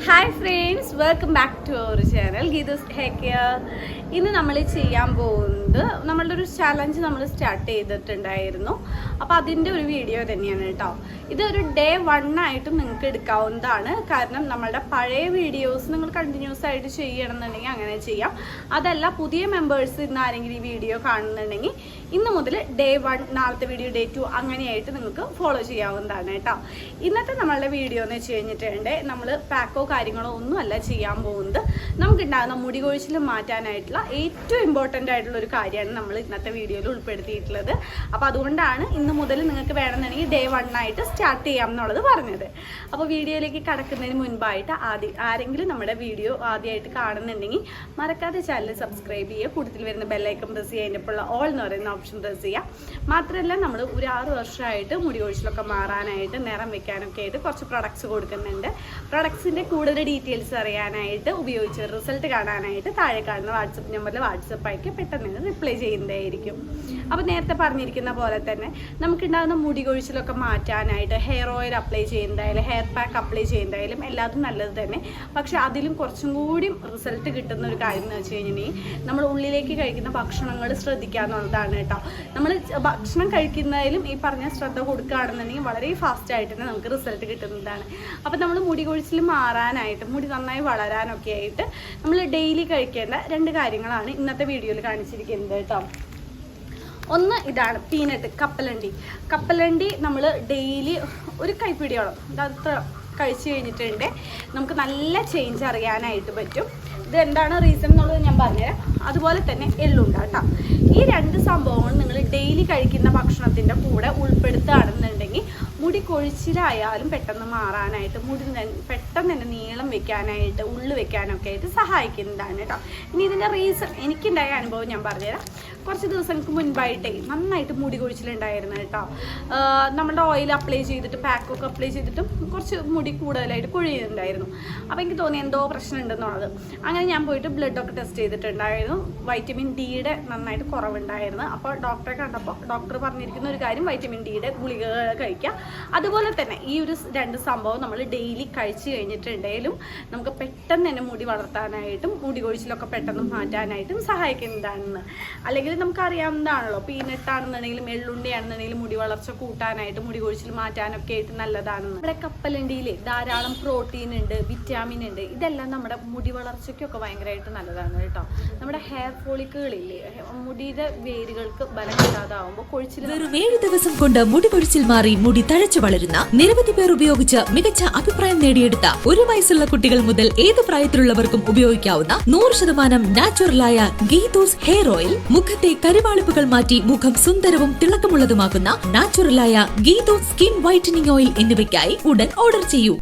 Hi friends, welcome back to our channel Geethu's hair care. ഇന്ന് നമ്മൾ ചെയ്യാൻ പോകുന്നത് നമ്മളുടെ ഒരു ചലഞ്ച് നമ്മൾ സ്റ്റാർട്ട് ചെയ്തിട്ടുണ്ടായിരുന്നു. അപ്പോൾ അതിൻ്റെ ഒരു വീഡിയോ തന്നെയാണ് കേട്ടോ. ഇതൊരു ഡേ 1 ആയിട്ടും നിങ്ങൾക്ക് എടുക്കാവുന്നതാണ്. കാരണം നമ്മളുടെ പഴയ വീഡിയോസ് നിങ്ങൾ കണ്ടിന്യൂസ് ആയിട്ട് ചെയ്യണമെന്നുണ്ടെങ്കിൽ അങ്ങനെ ചെയ്യാം. അതല്ല, പുതിയ മെമ്പേഴ്സ് ഇന്ന് ആരെങ്കിലും ഈ വീഡിയോ കാണുന്നുണ്ടെങ്കിൽ ഇന്ന് മുതൽ ഡേ 1, നാളത്തെ വീഡിയോ ഡേ 2 അങ്ങനെയായിട്ട് നിങ്ങൾക്ക് ഫോളോ ചെയ്യാവുന്നതാണ് കേട്ടോ. ഇന്നത്തെ നമ്മളുടെ വീഡിയോ എന്ന് വെച്ച് കഴിഞ്ഞിട്ടുണ്ട്, നമ്മൾ പാക്കോ കാര്യങ്ങളോ ഒന്നും അല്ല ചെയ്യാൻ പോകുന്നത്. നമുക്കുണ്ടാകുന്ന മുടി കൊഴിച്ചിൽ മാറ്റാനായിട്ടുള്ള ഏറ്റവും ഇമ്പോർട്ടൻ്റ് ആയിട്ടുള്ള ഒരു കാര്യമാണ് നമ്മൾ ഇന്നത്തെ വീഡിയോയിൽ ഉൾപ്പെടുത്തിയിട്ടുള്ളത്. അപ്പോൾ അതുകൊണ്ടാണ് ഇന്ന് മുതൽ നിങ്ങൾക്ക് വേണമെന്നുണ്ടെങ്കിൽ ഡേ 1 ആയിട്ട് സ്റ്റാർട്ട് ചെയ്യാം എന്നുള്ളത് പറഞ്ഞത്. അപ്പോൾ വീഡിയോയിലേക്ക് കടക്കുന്നതിന് മുൻപായിട്ട് ആരെങ്കിലും നമ്മുടെ വീഡിയോ ആദ്യമായിട്ട് കാണുന്നുണ്ടെങ്കിൽ മറക്കാതെ ചാനൽ സബ്സ്ക്രൈബ് ചെയ്യുക. കൂടുതൽ വരുന്ന ബെല്ലൈക്കൺ പ്രസ് ചെയ്യുക, അതിൻ്റെ ഇപ്പോൾ ഓൾ എന്ന് പറയുന്ന ഓപ്ഷൻ പ്രസ് ചെയ്യുക. മാത്രമല്ല, നമ്മൾ ഒരു 6 വർഷമായിട്ട് മുടി കൊഴിച്ചിലൊക്കെ മാറാനായിട്ട് നിറം വെക്കാനൊക്കെ ആയിട്ട് കുറച്ച് പ്രൊഡക്ട്സ് കൊടുക്കുന്നുണ്ട്. പ്രൊഡക്ട്സിൻ്റെ കൂടുതൽ ഡീറ്റെയിൽസ് അറിയാനായിട്ട്, ഉപയോഗിച്ച് റിസൾട്ട് കാണാനായിട്ട് താഴെ കാണുന്ന വാട്സപ്പ് നമ്പറിൽ വാട്സപ്പ് അയക്കുക, പെട്ടെന്ന് റിപ്ലൈ ചെയ്യുന്നതായിരിക്കും. അപ്പോൾ നേരത്തെ പറഞ്ഞിരിക്കുന്ന പോലെ തന്നെ നമുക്കുണ്ടാകുന്ന മുടി കൊഴിച്ചിലൊക്കെ മാറ്റാനായിട്ട് ഹെയർ ഓയിൽ അപ്ലൈ ചെയ്യുന്നതായാലും ഹെയർ പാക്ക് അപ്ലൈ ചെയ്യുന്നതായാലും എല്ലാതും നല്ലത് തന്നെ. പക്ഷേ അതിലും കുറച്ചും കൂടി റിസൾട്ട് കിട്ടുന്ന ഒരു കാര്യം എന്ന് വെച്ച് കഴിഞ്ഞിട്ടുണ്ടെങ്കിൽ നമ്മൾ ഉള്ളിലേക്ക് കഴിക്കുന്ന ഭക്ഷണങ്ങൾ ശ്രദ്ധിക്കുക എന്നുള്ളതാണ് കേട്ടോ. നമ്മൾ ഭക്ഷണം കഴിക്കുന്നതിലും ഈ പറഞ്ഞ ശ്രദ്ധ കൊടുക്കുകയാണെന്നുണ്ടെങ്കിൽ വളരെ ഫാസ്റ്റായിട്ട് തന്നെ നമുക്ക് റിസൾട്ട് കിട്ടുന്നതാണ്. അപ്പോൾ നമ്മൾ മുടി കൊഴിച്ചിൽ മാറാനായിട്ട്, മുടി നന്നായി വളരാനൊക്കെ ആയിട്ട് നമ്മൾ ഡെയിലി കഴിക്കേണ്ട 2 കാര്യങ്ങളാണ് ഇന്നത്തെ വീഡിയോയിൽ കാണിച്ചിരിക്കുന്നത് കേട്ടോ. ഒന്ന് ഇതാണ് പീനട്ട്, കപ്പലണ്ടി നമ്മൾ ഡെയിലി ഒരു കൈപ്പിടിയോളം അത്ര കഴിച്ചു കഴിഞ്ഞിട്ടുണ്ട് നമുക്ക് നല്ല ചേഞ്ച് അറിയാനായിട്ട് പറ്റും. ഇത് എന്താണ് റീസൺ എന്നുള്ളത് ഞാൻ പറഞ്ഞുതരാം. അതുപോലെ തന്നെ എള്ളുണ്ട കേട്ടോ. ഈ 2 സംഭവങ്ങൾ നിങ്ങൾ ഡെയിലി കഴിക്കുന്ന ഭക്ഷണത്തിൻ്റെ കൂടെ ഉൾപ്പെടുത്തുകയാണെന്നുണ്ടെങ്കിൽ മുടി കൊഴിച്ചിലായാലും പെട്ടെന്ന് മാറാനായിട്ട്, മുടി പെട്ടെന്ന് തന്നെ നീളം വെക്കാനായിട്ട്, ഉള്ളു വെക്കാനൊക്കെ ആയിട്ട് സഹായിക്കുന്നതാണ് കേട്ടോ. ഇനി ഇതിൻ്റെ റീസൺ എനിക്കുണ്ടായ അനുഭവം ഞാൻ പറഞ്ഞുതരാം. കുറച്ച് ദിവസങ്ങൾക്ക് മുൻപായിട്ടേ നന്നായിട്ട് മുടി കൊഴിച്ചിലുണ്ടായിരുന്നു കേട്ടോ. നമ്മുടെ ഓയിൽ അപ്ലൈ ചെയ്തിട്ട്, പാക്കൊക്കെ അപ്ലൈ ചെയ്തിട്ടും കുറച്ച് മുടി കൂടുതലായിട്ട് കൊഴിയുന്നുണ്ടായിരുന്നു. അപ്പോൾ എനിക്ക് തോന്നി എന്തോ പ്രശ്നം ഉണ്ടെന്നുള്ളത്. അങ്ങനെ ഞാൻ പോയിട്ട് ബ്ലഡൊക്കെ ടെസ്റ്റ് ചെയ്തിട്ടുണ്ടായിരുന്നു. വൈറ്റമിൻ ഡിയുടെ നന്നായിട്ട് കുറവുണ്ടായിരുന്നു. അപ്പോൾ ഡോക്ടറെ കണ്ടപ്പോൾ ഡോക്ടർ പറഞ്ഞിരിക്കുന്ന ഒരു കാര്യം, വൈറ്റമിൻ ഡിയുടെ ഗുളികകൾ കഴിക്കുക. അതുപോലെ തന്നെ ഈ ഒരു 2 സംഭവം നമ്മൾ ഡെയിലി കഴിച്ചു കഴിഞ്ഞിട്ടുണ്ടെങ്കിലും നമുക്ക് പെട്ടെന്ന് തന്നെ മുടി വളർത്താനായിട്ടും മുടി കൊഴിച്ചിലൊക്കെ പെട്ടെന്ന് മാറ്റാനായിട്ടും സഹായിക്കുന്നതാണെന്ന്. അല്ലെങ്കിൽ നമുക്കറിയാവുന്നതാണല്ലോ, പീനട്ടാണെന്നുണ്ടെങ്കിലും എള്ളുണ്ടിയാണെന്നുണ്ടെങ്കിലും മുടി വളർച്ച കൂട്ടാനായിട്ട്, മുടി കൊഴിച്ചിൽ മാറ്റാനൊക്കെ ആയിട്ട് നല്ലതാണെന്ന്. നമ്മുടെ കപ്പലണ്ടിയിൽ ധാരാളം പ്രോട്ടീൻ ഉണ്ട്, വിറ്റാമിൻ ഉണ്ട്. ഇതെല്ലാം നമ്മുടെ മുടി വളർച്ചയ്ക്കൊക്കെ ഭയങ്കരമായിട്ട് നല്ലതാണ് കേട്ടോ. നമ്മുടെ ഹെയർ ഫോളിക്കുകളില്ലേ, മുടിയുടെ വേരുകൾക്ക് ബലം കിട്ടാതാവുമ്പോൾ കൊഴിച്ചിൽ 7 ദിവസം കൊണ്ട് മുടി കൊഴിച്ചിൽ മാറി മുടി തഴച്ചു വളരുന്ന നിരവധി പേർ ഉപയോഗിച്ച് മികച്ച അഭിപ്രായം നേടിയെടുത്ത 1 വയസ്സുള്ള കുട്ടികൾ മുതൽ ഏത് പ്രായത്തിലുള്ളവർക്കും ഉപയോഗിക്കാവുന്ന 100% നാച്ചുറലായ ഗീതൂസ് ഹെയർ ഓയിൽ. മുഖത്തെ കരുവാളിപ്പുകൾ മാറ്റി മുഖം സുന്ദരവും തിളക്കമുള്ളതുമാക്കുന്ന നാച്ചുറലായ ഗീതൂസ് സ്കിൻ വൈറ്റനിങ് ഓയിൽ എന്നിവയ്ക്കായി ഉടൻ ഓർഡർ ചെയ്യൂ.